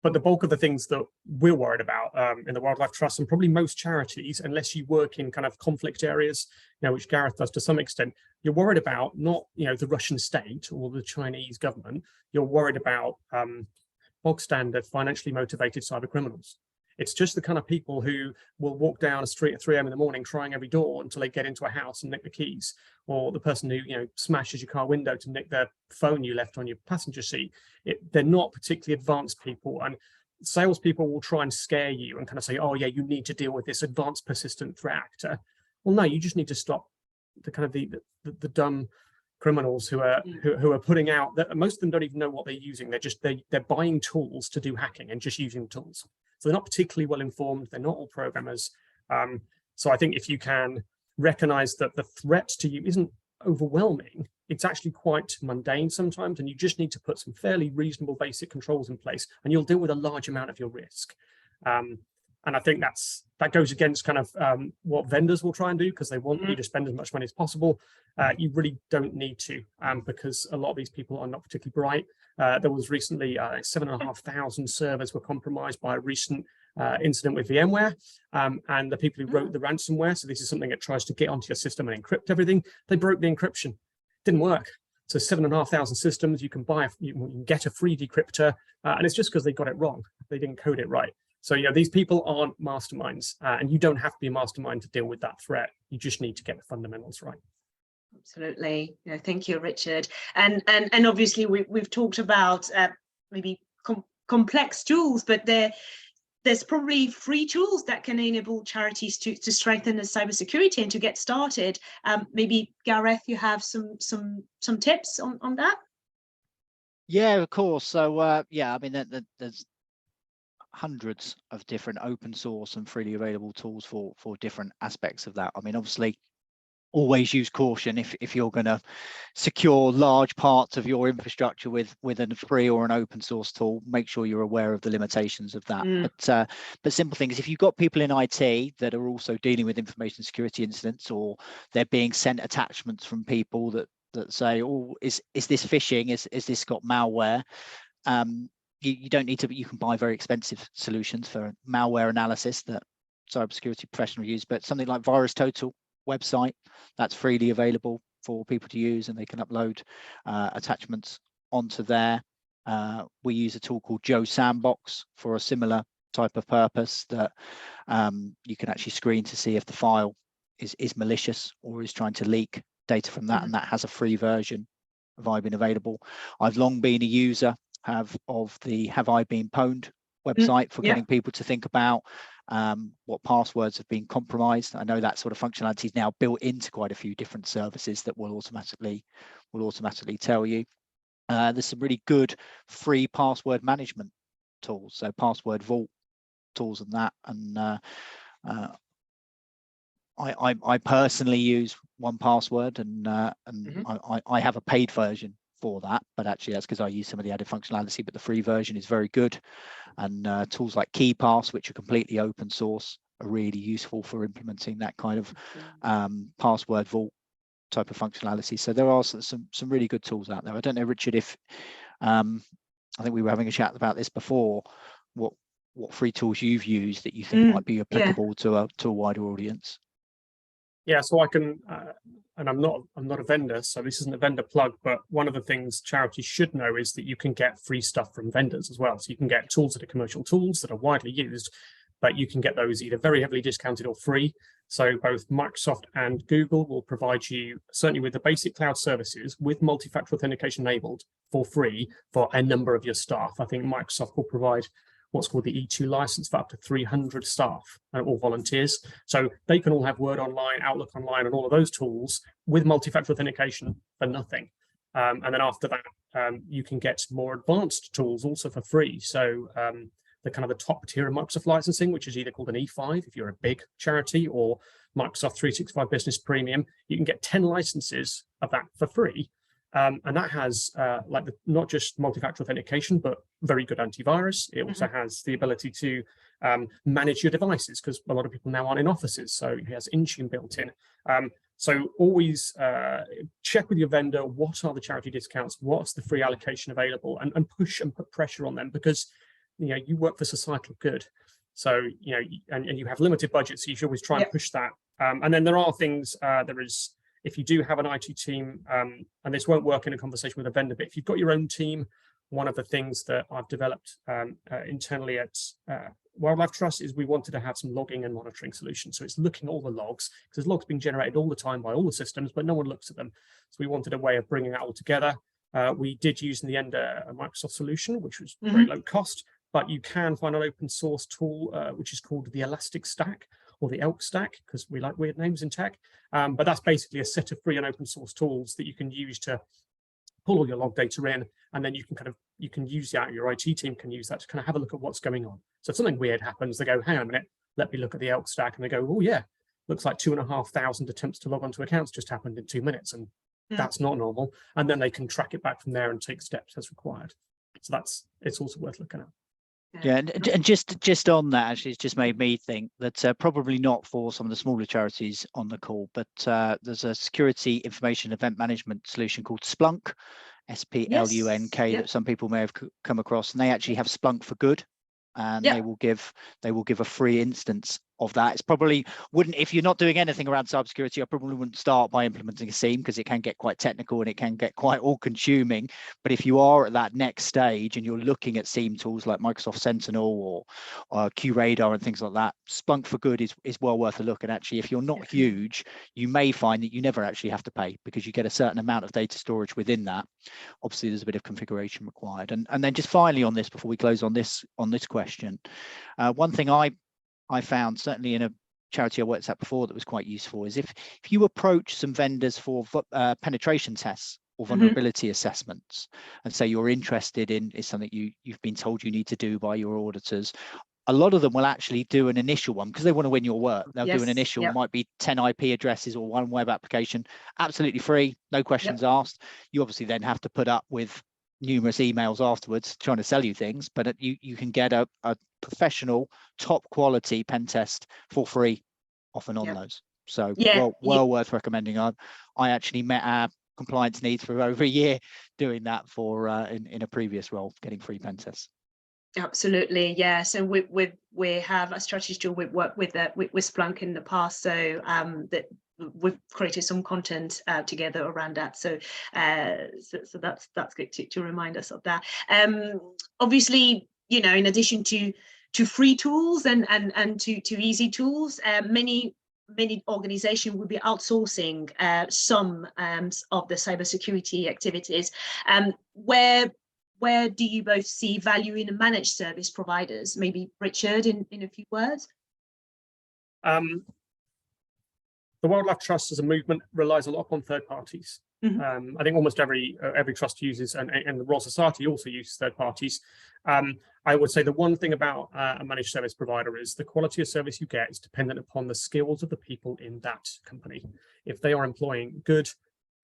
But the bulk of the things that we're worried about in the Wildlife Trust, and probably most charities, unless you work in kind of conflict areas, you know, which Gareth does to some extent, you're worried about not, you know, the Russian state or the Chinese government. You're worried about bog standard financially motivated cyber criminals. It's just the kind of people who will walk down a street at 3 a.m. in the morning, trying every door until they get into a house and nick the keys, or the person who, you know, smashes your car window to nick their phone you left on your passenger seat. They're not particularly advanced people, and salespeople will try and scare you and kind of say, "Oh yeah, you need to deal with this advanced persistent threat actor." Well, no, you just need to stop the kind of the dumb criminals who are putting out that most of them don't even know what they're using. They're buying tools to do hacking and just using tools. So they're not particularly well informed. They're not all programmers. So I think if you can recognize that the threat to you isn't overwhelming, it's actually quite mundane sometimes, and you just need to put some fairly reasonable basic controls in place, and you'll deal with a large amount of your risk. And I think that goes against kind of what vendors will try and do, because they want you to spend as much money as possible. You really don't need to, because a lot of these people are not particularly bright. There was recently 7,500 servers were compromised by a recent incident with VMware, and the people who wrote the ransomware, so this is something that tries to get onto your system and encrypt everything, they broke the encryption. Didn't work. So 7,500 systems, you can get a free decryptor, and it's just because they got it wrong. They didn't code it right. So, you know, these people aren't masterminds, and you don't have to be a mastermind to deal with that threat. You just need to get the fundamentals right. Absolutely. No, thank you, Richard. And obviously we've talked about maybe complex tools, but there's probably free tools that can enable charities to strengthen their cybersecurity and to get started. Maybe Gareth, you have some tips on that? Yeah, of course. So yeah, I mean, there's hundreds of different open source and freely available tools for different aspects of that. I mean, obviously, always use caution if you're going to secure large parts of your infrastructure with a free or an open source tool. Make sure you're aware of the limitations of that. But simple things, if you've got people in IT that are also dealing with information security incidents, or they're being sent attachments from people that say, "Oh, is this phishing? Is this got malware?" You don't need to, but you can buy very expensive solutions for malware analysis that cybersecurity professionals use. But something like VirusTotal website, that's freely available for people to use, and they can upload attachments onto there. We use a tool called Joe Sandbox for a similar type of purpose, that you can actually screen to see if the file is malicious or is trying to leak data from that, and that has a free version of I Been available. I've long been a user of the Have I Been Pwned website for getting people to think about what passwords have been compromised. I know that sort of functionality is now built into quite a few different services that will automatically tell you. There's some really good free password management tools, so password vault tools and that. And I personally use 1Password, and I have a paid version for that, but actually that's because I use some of the added functionality, but the free version is very good. And tools like KeyPass, which are completely open source, are really useful for implementing that kind of password vault type of functionality. So there are some really good tools out there. I don't know, Richard, if I think we were having a chat about this before, what free tools you've used that you think might be applicable to a wider audience. Yeah, so I can, and I'm not a vendor, so this isn't a vendor plug, but one of the things charities should know is that you can get free stuff from vendors as well. So you can get tools that are commercial tools that are widely used, but you can get those either very heavily discounted or free. So both Microsoft and Google will provide you, certainly with the basic cloud services, with multi-factor authentication enabled for free for a number of your staff. I think Microsoft will provide what's called the E2 license for up to 300 staff and all volunteers. So they can all have Word Online, Outlook Online, and all of those tools with multi-factor authentication for nothing. And then after that, you can get more advanced tools also for free. So the kind of the top tier of Microsoft licensing, which is either called an E5 if you're a big charity, or Microsoft 365 Business Premium, you can get 10 licenses of that for free. And that has not just multi-factor authentication, but very good antivirus. It also has the ability to manage your devices, because a lot of people now aren't in offices, so it has Intune built in. So always check with your vendor, what are the charity discounts, what's the free allocation available, and push and put pressure on them, because you work for societal good. So and you have limited budgets, so you should always try and push that. And then there are things, if you do have an IT team, and this won't work in a conversation with a vendor, but if you've got your own team, one of the things that I've developed internally at Wildlife Trust is we wanted to have some logging and monitoring solutions. So it's looking at all the logs, because there's logs being generated all the time by all the systems, but no one looks at them. So we wanted a way of bringing that all together. We did use in the end a Microsoft solution, which was very low cost, but you can find an open source tool, which is called the Elastic Stack, or the ELK stack, because we like weird names in tech. But that's basically a set of free and open source tools that you can use to pull all your log data in, and then you can use that, your IT team can use that to kind of have a look at what's going on. So if something weird happens, they go, hang on a minute, let me look at the ELK stack, and they go, oh yeah, looks like 2,500 attempts to log onto accounts just happened in 2 minutes, and that's not normal. And then they can track it back from there and take steps as required. So it's also worth looking at. Yeah, and just on that, actually, it's just made me think that probably not for some of the smaller charities on the call, but there's a security information event management solution called Splunk, SPLUNK, that some people may have come across, and they actually have Splunk for Good, and they will give a free instance of that. It's probably wouldn't, if you're not doing anything around cybersecurity, I probably wouldn't start by implementing a SIEM, because it can get quite technical and it can get quite all-consuming. But if you are at that next stage and you're looking at SIEM tools like Microsoft Sentinel or QRadar and things like that, Splunk for Good is well worth a look. And actually, if you're not huge, you may find that you never actually have to pay, because you get a certain amount of data storage within that. Obviously, there's a bit of configuration required. And then just finally on this, before we close on this question, one thing I found, certainly in a charity I worked at before, that was quite useful, is if you approach some vendors for penetration tests or vulnerability assessments, and say you're interested in is something you've been told you need to do by your auditors, a lot of them will actually do an initial one, because they want to win your work. They'll do an initial, might be 10 IP addresses or one web application, absolutely free, no questions asked. You obviously then have to put up with numerous emails afterwards trying to sell you things, but you can get a professional, top quality pen test for free often on those. So well worth recommending. I actually met our compliance needs for over a year doing that for in a previous role, getting free pen tests. Absolutely, yeah. So we have a strategy tool. We've worked with Splunk in the past, so that we've created some content together around that. So so that's good to remind us of that. Obviously, in addition to free tools and to easy tools, many organizations will be outsourcing some of the cybersecurity activities. Where do you both see value in the managed service providers? Maybe Richard, in a few words. The Wildlife Trust as a movement relies a lot on third parties. I think almost every trust uses, and the Royal Society also uses third parties. I would say the one thing about a managed service provider is the quality of service you get is dependent upon the skills of the people in that company. If they are employing good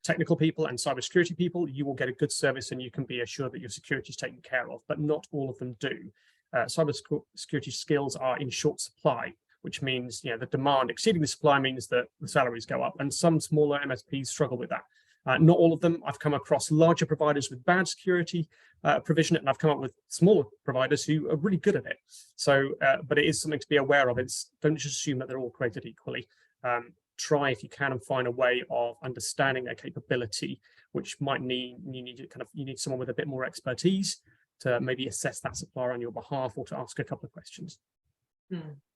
technical people and cybersecurity people, you will get a good service, and you can be assured that your security is taken care of, but not all of them do. Cybersecurity skills are in short supply, which means the demand exceeding the supply means that the salaries go up, and some smaller MSPs struggle with that. Not all of them. I've come across larger providers with bad security provision, and I've come up with smaller providers who are really good at it. So, but it is something to be aware of. Don't just assume that they're all created equally. Try, if you can, and find a way of understanding their capability, which might mean you need someone with a bit more expertise to maybe assess that supplier on your behalf, or to ask a couple of questions.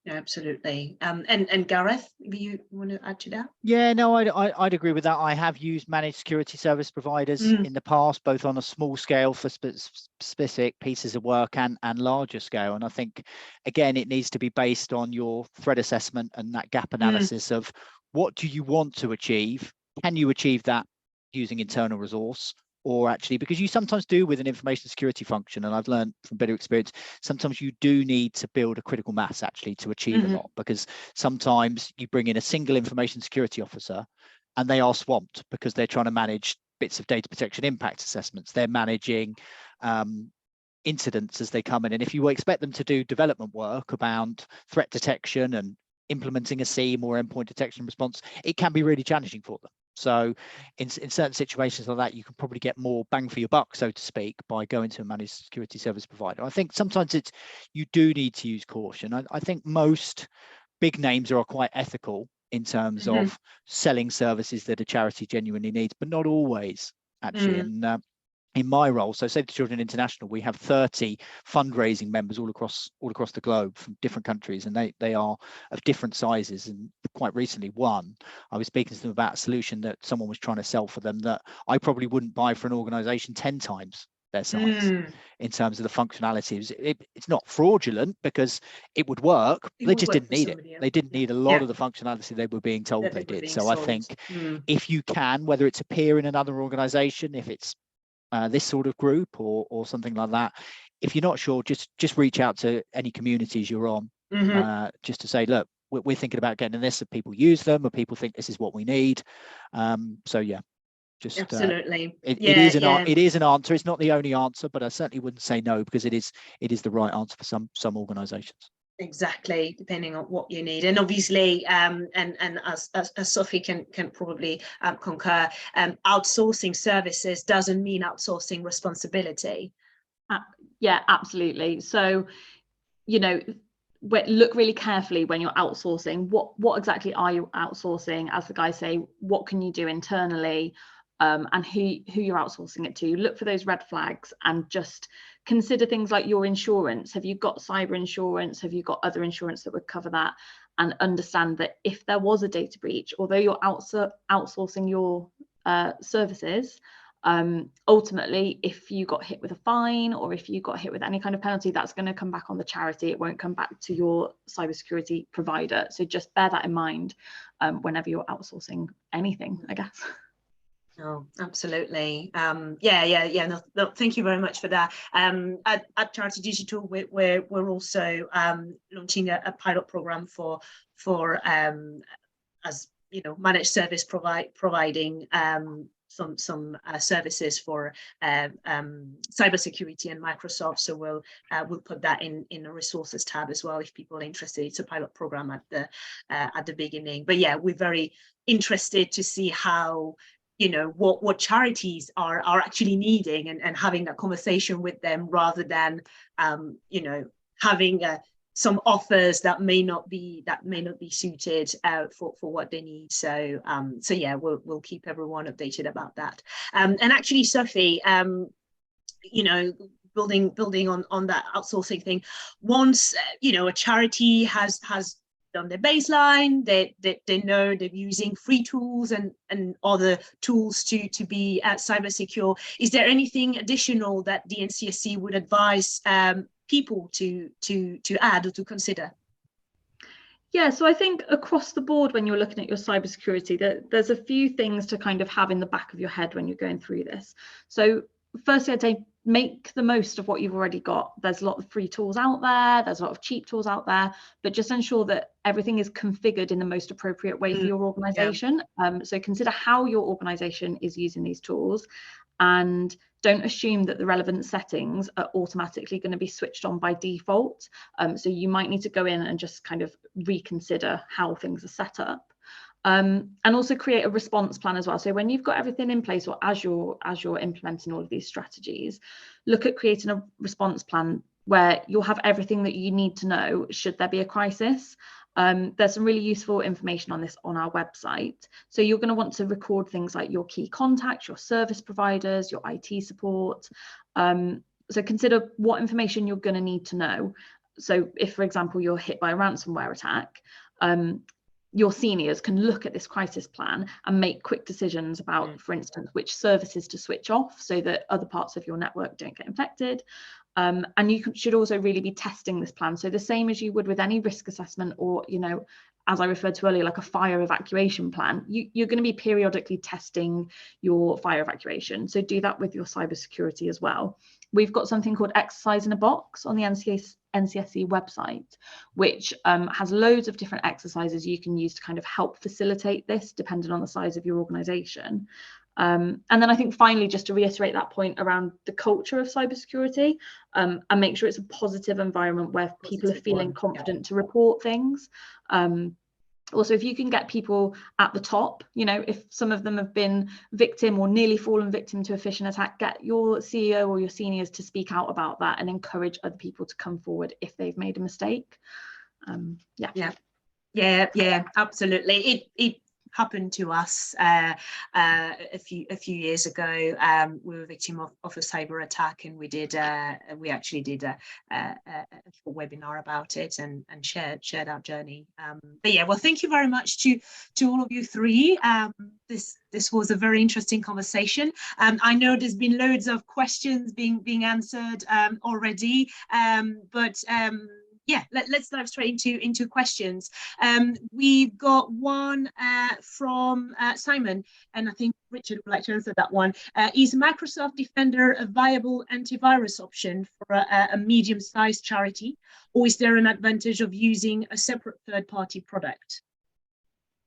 Absolutely. And Gareth, if you want to add to that? Yeah, no, I'd agree with that. I have used managed security service providers in the past, both on a small scale for specific pieces of work and larger scale. And I think, again, it needs to be based on your threat assessment and that gap analysis of what do you want to achieve? Can you achieve that using internal resource? Or actually, because you sometimes do with an information security function, and I've learned from bitter experience, sometimes you do need to build a critical mass actually to achieve a lot, because sometimes you bring in a single information security officer and they are swamped because they're trying to manage bits of data protection impact assessments. They're managing incidents as they come in. And if you expect them to do development work about threat detection and implementing a SIEM or endpoint detection and response, it can be really challenging for them. So in certain situations like that, you can probably get more bang for your buck, so to speak, by going to a managed security service provider. I think sometimes you do need to use caution. I think most big names are quite ethical in terms of selling services that a charity genuinely needs, but not always, actually. And in my role, so Save the Children International, we have 30 fundraising members all across the globe from different countries, and they are of different sizes. And quite recently, I was speaking to them about a solution that someone was trying to sell for them that I probably wouldn't buy for an organization 10 times their size in terms of the functionality. It's not fraudulent because it would work. They just didn't need it. They didn't need a lot of the functionality they were being told they did. So I think if you can, whether it's a peer in another organization, if it's this sort of group or something like that, if you're not sure, just reach out to any communities you're on, just to say, look, we're thinking about getting this, if people use them or people think this is what we need. So yeah, just absolutely. It is an answer. It's not the only answer, but I certainly wouldn't say no, because it is the right answer for some organizations. Exactly, depending on what you need. And obviously, and as Sophie can probably concur, outsourcing services doesn't mean outsourcing responsibility. Yeah, absolutely. So, look really carefully when you're outsourcing. What exactly are you outsourcing? As the guys say, what can you do internally? And who you're outsourcing it to. Look for those red flags and just consider things like your insurance. Have you got cyber insurance? Have you got other insurance that would cover that? And understand that if there was a data breach, although you're outsourcing your services, ultimately, if you got hit with a fine or if you got hit with any kind of penalty, that's going to come back on the charity. It won't come back to your cybersecurity provider. So just bear that in mind whenever you're outsourcing anything, I guess. Oh, absolutely. No, thank you very much for that. At Charity Digital, we're also launching a pilot program for as you know, managed service providing some services for cybersecurity and Microsoft. So we'll put that in a resources tab as well if people are interested. It's a pilot program at the beginning. But yeah, we're very interested to see how, what charities are actually needing and having that conversation with them, rather than having some offers that may not be suited for what they need. So yeah, we'll keep everyone updated about that. And actually, Sophie, building on that outsourcing thing, once a charity has done their baseline, they know they're using free tools and other tools to be cyber secure, is there anything additional that the NCSC would advise people to add or to consider? Yeah, so I think across the board, when you're looking at your cybersecurity, there's a few things to kind of have in the back of your head when you're going through this. So firstly, I'd say make the most of what you've already got. There's a lot of free tools out there, there's a lot of cheap tools out there, but just ensure that everything is configured in the most appropriate way for your organization. So consider how your organization is using these tools, and don't assume that the relevant settings are automatically going to be switched on by default. So you might need to go in and just kind of reconsider how things are set up. And also create a response plan as well. So when you've got everything in place, or as you're implementing all of these strategies, look at creating a response plan where you'll have everything that you need to know should there be a crisis. There's some really useful information on this on our website. So you're going to want to record things like your key contacts, your service providers, your IT support. So consider what information you're going to need to know. so if, for example, you're hit by a ransomware attack, your seniors can look at this crisis plan and make quick decisions about, for instance, which services to switch off so that other parts of your network don't get infected. And you should also really be testing this plan. So the same as you would with any risk assessment, or, you know, as I referred to earlier, like a fire evacuation plan, you're going to be periodically testing your fire evacuation. So do that with your cybersecurity as well. We've got something called Exercise in a Box on the NCSC website, which has loads of different exercises you can use to kind of help facilitate this, depending on the size of your organisation. And then I think finally, just to reiterate that point around the culture of cybersecurity, and make sure it's a positive environment where people are feeling confident to report things. Also, if you can get people at the top, you know, if some of them have been victim or nearly fallen victim to a phishing attack, get your CEO or your seniors to speak out about that and encourage other people to come forward if they've made a mistake. Yeah, absolutely. It happened to us a few years ago. We were a victim of a cyber attack, and we actually did a webinar about it and shared our journey. But yeah, well, thank you very much to all of you three. This was a very interesting conversation. I know there's been loads of questions being answered already, but yeah, let's dive straight into questions. We've got one from Simon, and I think Richard would like to answer that one. Is Microsoft Defender a viable antivirus option for a medium-sized charity, or is there an advantage of using a separate third-party product?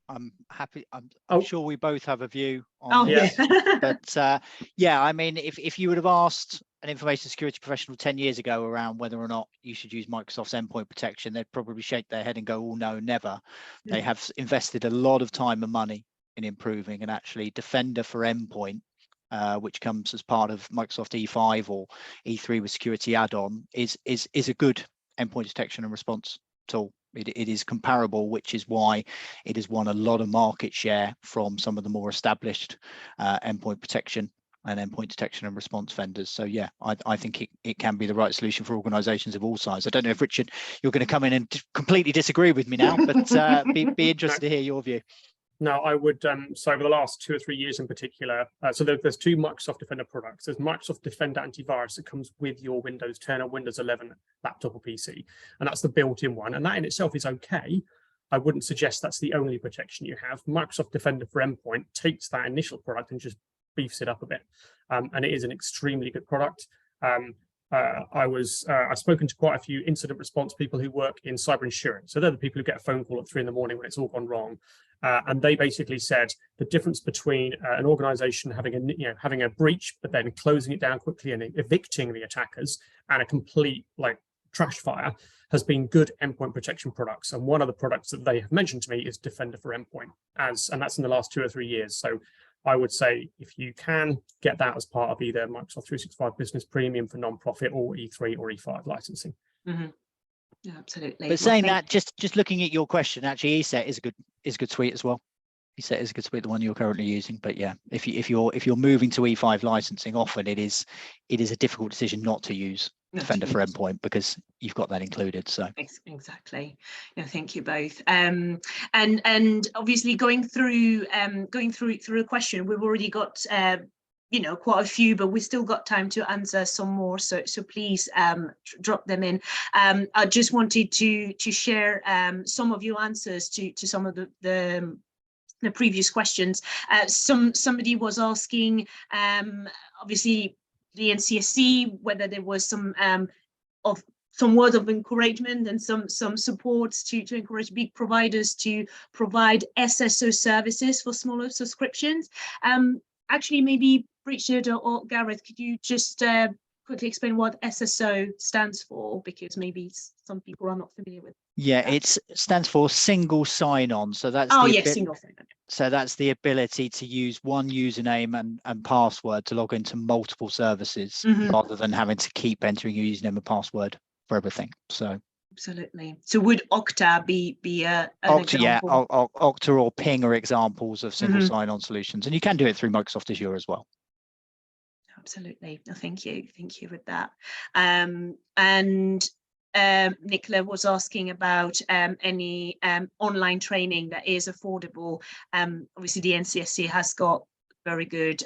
I'm happy. I'm sure we both have a view on this. But yeah, I mean, if you would have asked an information security professional 10 years ago around whether or not you should use Microsoft's endpoint protection, they'd probably shake their head and go, oh no, never. They have invested a lot of time and money in improving, and actually Defender for Endpoint, which comes as part of Microsoft E5 or E3 with security add-on, is a good endpoint detection and response tool. It is comparable, which is why it has won a lot of market share from some of the more established endpoint protection and endpoint detection and response vendors. So yeah, I think it can be the right solution for organizations of all sizes. I don't know if Richard, you're going to come in and completely disagree with me now, but be interested to hear your view. No, I would. So over the last 2 or 3 years in particular, so there's two Microsoft Defender products. There's Microsoft Defender Antivirus that comes with your Windows 10 or Windows 11 laptop or PC, and that's the built-in one. And that in itself is okay. I wouldn't suggest that's the only protection you have. Microsoft Defender for Endpoint takes that initial product and just beefs it up a bit, and it is an extremely good product. I've spoken to quite a few incident response people who work in cyber insurance. So they're the people who get a phone call at 3 in the morning when it's all gone wrong. And they basically said the difference between an organization having a breach, but then closing it down quickly and evicting the attackers, and a complete trash fire, has been good endpoint protection products. And one of the products that they have mentioned to me is Defender for Endpoint, and that's in the last 2 or 3 years. So I would say if you can get that as part of either Microsoft 365 Business Premium for non-profit or E3 or E5 licensing. Yeah, absolutely. But saying that, just looking at your question, actually, ESET is a good suite as well. ESET is a good suite, the one you're currently using. But yeah, if you're moving to E5 licensing, often it is a difficult decision not to use Defender for Endpoint because you've got that included. So exactly. No, thank you both. And obviously going through a question, we've already got quite a few, but we still got time to answer some more. So please drop them in. I just wanted to share some of your answers to some of the previous questions. Somebody was asking, obviously, the NCSC, whether there was some words of encouragement and some support to encourage big providers to provide SSO services for smaller subscriptions. Actually, maybe Richard or Gareth, could you just quickly explain what SSO stands for, because maybe some people are not familiar with it. Yeah, it stands for single sign-on. So that's single sign-on. So that's the ability to use one username and password to log into multiple services rather than having to keep entering your username and password for everything. So absolutely. So would Okta be an example? Yeah, Okta or Ping are examples of single sign-on solutions, and you can do it through Microsoft Azure as well. Absolutely. No, thank you with that. And Nicola was asking about any online training that is affordable. Obviously, the NCSC has got very good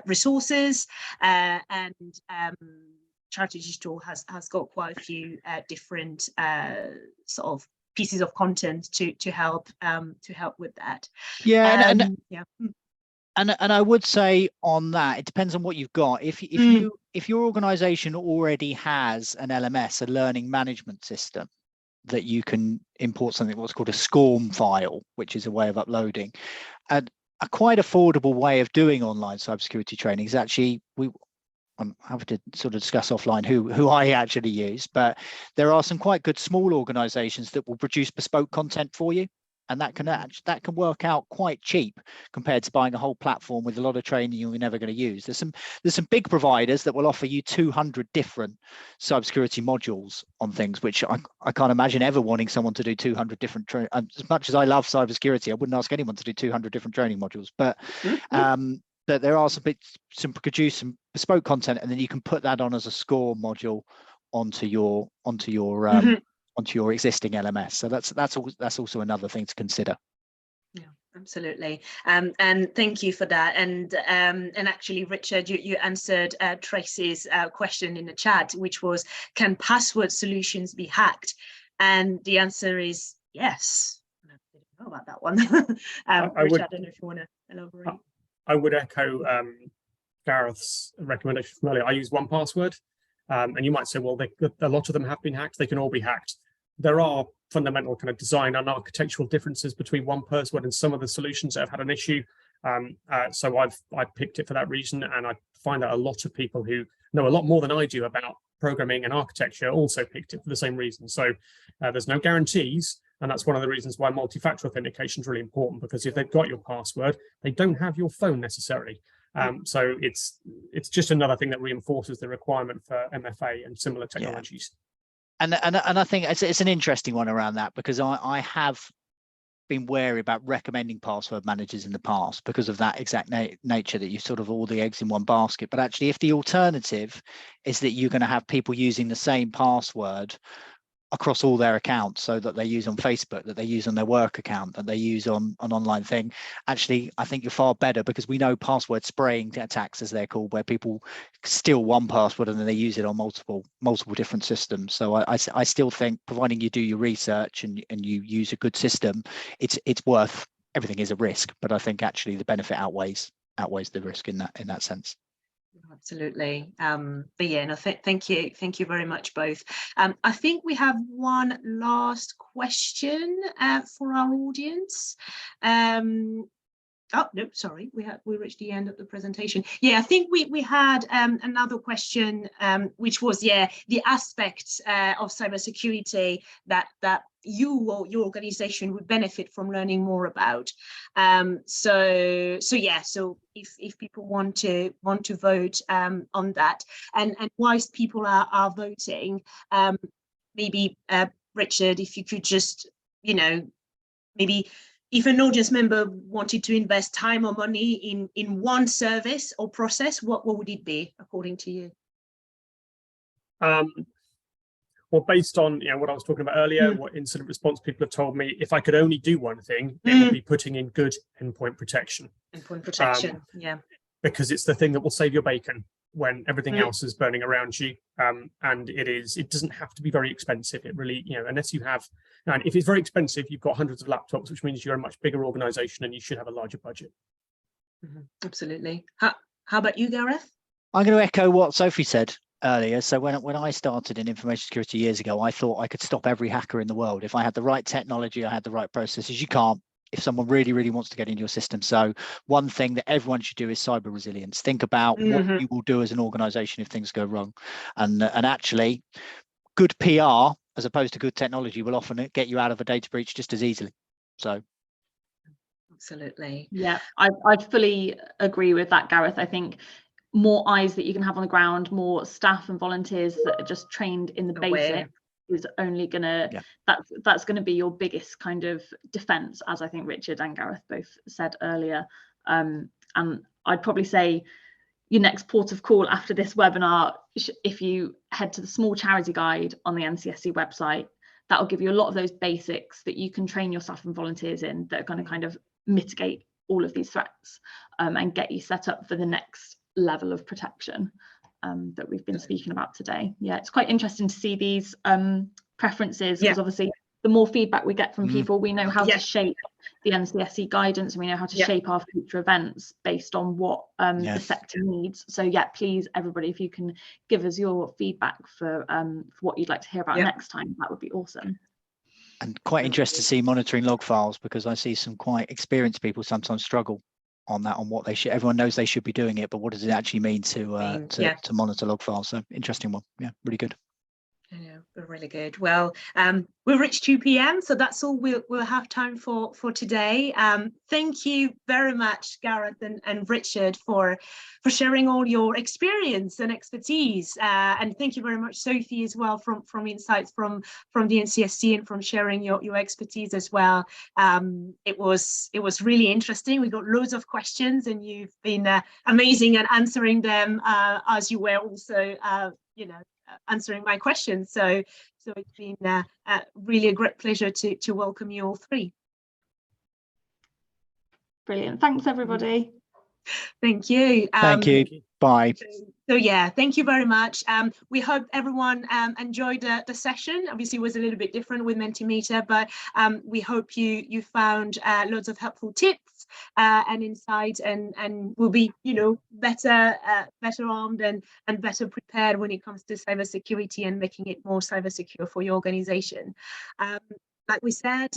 resources, and Charities Digital has got quite a few different sort of pieces of content to help with that. Yeah, yeah. And I would say on that, it depends on what you've got. If your organization already has an LMS, a learning management system, that you can import something what's called a SCORM file, which is a way of uploading. And a quite affordable way of doing online cybersecurity training is actually, I'm happy to sort of discuss offline who I actually use, but there are some quite good small organizations that will produce bespoke content for you. And that can work out quite cheap compared to buying a whole platform with a lot of training you're never going to use. There's some big providers that will offer you 200 different cybersecurity modules on things, which I can't imagine ever wanting someone to do 200 different as much as I love cybersecurity, I wouldn't ask anyone to do 200 different training modules. But that there are some produce some bespoke content, and then you can put that on as a SCORM module onto your existing LMS. So that's also another thing to consider. Yeah, absolutely. And thank you for that. And actually, Richard, you answered Tracy's question in the chat, which was, can password solutions be hacked? And the answer is yes. I didn't know about that one. Richard, I don't know if you want to elaborate. I would echo Gareth's recommendation from earlier. I use 1Password. And you might say, well, a lot of them have been hacked. They can all be hacked. There are fundamental kind of design and architectural differences between 1Password and some of the solutions that have had an issue. So I've picked it for that reason. And I find that a lot of people who know a lot more than I do about programming and architecture also picked it for the same reason. So there's no guarantees. And that's one of the reasons why multi-factor authentication is really important, because if they've got your password, they don't have your phone necessarily. So it's just another thing that reinforces the requirement for MFA and similar technologies. And I think it's an interesting one around that, because I have been wary about recommending password managers in the past because of that exact nature, that you sort of all the eggs in one basket. But actually, if the alternative is that you're going to have people using the same password across all their accounts, so that they use on Facebook, that they use on their work account, that they use on an online thing, actually, I think you're far better, because we know password spraying attacks, as they're called, where people steal one password and then they use it on multiple different systems. So I still think, providing you do your research and you use a good system, it's worth. Everything is a risk, but I think actually the benefit outweighs the risk in that sense. Absolutely. But yeah, no, thank you very much both. I think we have one last question for our audience. Oh no, sorry, we reached the end of the presentation. Yeah, I think we had another question, which was the aspects of cybersecurity that you or your organization would benefit from learning more about. So if people want to vote on that, and whilst people are voting, maybe Richard, if you could just, maybe, if an audience member wanted to invest time or money in one service or process, what would it be, according to you? Well, based on what I was talking about earlier, what incident response people have told me, if I could only do one thing, it would be putting in good endpoint protection. Endpoint protection, yeah. Because it's the thing that will save your bacon when everything else is burning around you. And it doesn't have to be very expensive. It really, unless you have, and if it's very expensive, you've got hundreds of laptops, which means you're a much bigger organization and you should have a larger budget. Absolutely. How about you, Gareth? I'm going to echo what Sophie said earlier. So when I started in information security years ago, I thought I could stop every hacker in the world. If I had the right technology, I had the right processes. You can't, if someone really, really wants to get into your system. So one thing that everyone should do is cyber resilience. Think about what you will do as an organization if things go wrong. And actually, good PR as opposed to good technology will often get you out of a data breach just as easily. So absolutely. Yeah, I fully agree with that, Gareth. I think more eyes that you can have on the ground, more staff and volunteers that are just trained in the basic is only gonna, that's gonna be your biggest kind of defense, as I think Richard and Gareth both said earlier. And I'd probably say your next port of call after this webinar, if you head to the small charity guide on the NCSC website, that will give you a lot of those basics that you can train your staff and volunteers in, that are going to kind of mitigate all of these threats, and get you set up for the next level of protection that we've been speaking about today. Yeah, it's quite interesting to see these preferences, because obviously the more feedback we get from people, we know how to shape the NCSC guidance, and we know how to shape our future events based on what the sector needs. So yeah, please everybody, if you can give us your feedback for what you'd like to hear about next time, that would be awesome. And quite interested to see monitoring log files, because I see some quite experienced people sometimes struggle on that, on what they should. Everyone knows they should be doing it, but what does it actually mean to monitor log files? So interesting one. Yeah, really good. I know, we're really good. Well, we've reached 2 p.m, so that's all we'll have time for today. Thank you very much, Gareth and Richard, for sharing all your experience and expertise, and thank you very much, Sophie, as well, from insights from the NCSC, and from sharing your expertise as well. It was really interesting. We got loads of questions, and you've been amazing at answering them, as you were also answering my questions. So it's been really a great pleasure to welcome you all three. Brilliant. Thanks, everybody. Thank you. Thank you. Bye. So yeah, thank you very much. We hope everyone enjoyed the session. Obviously, it was a little bit different with Mentimeter, but we hope you found loads of helpful tips and insights, and will be better armed and better prepared when it comes to cybersecurity and making it more cyber secure for your organization. Like we said,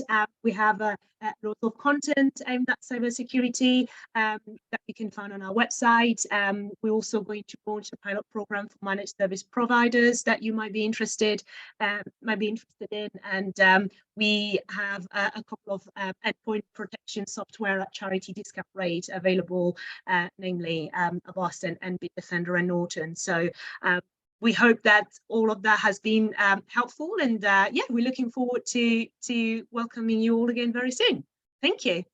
we have a lot of content aimed at cybersecurity that you can find on our website. We're also going to launch a pilot program for managed service providers that you might be interested in, and we have a couple of endpoint protection software at charity discount rate available, namely Avast and Bitdefender and Norton. So we hope that all of that has been helpful, and we're looking forward to welcoming you all again very soon. Thank you.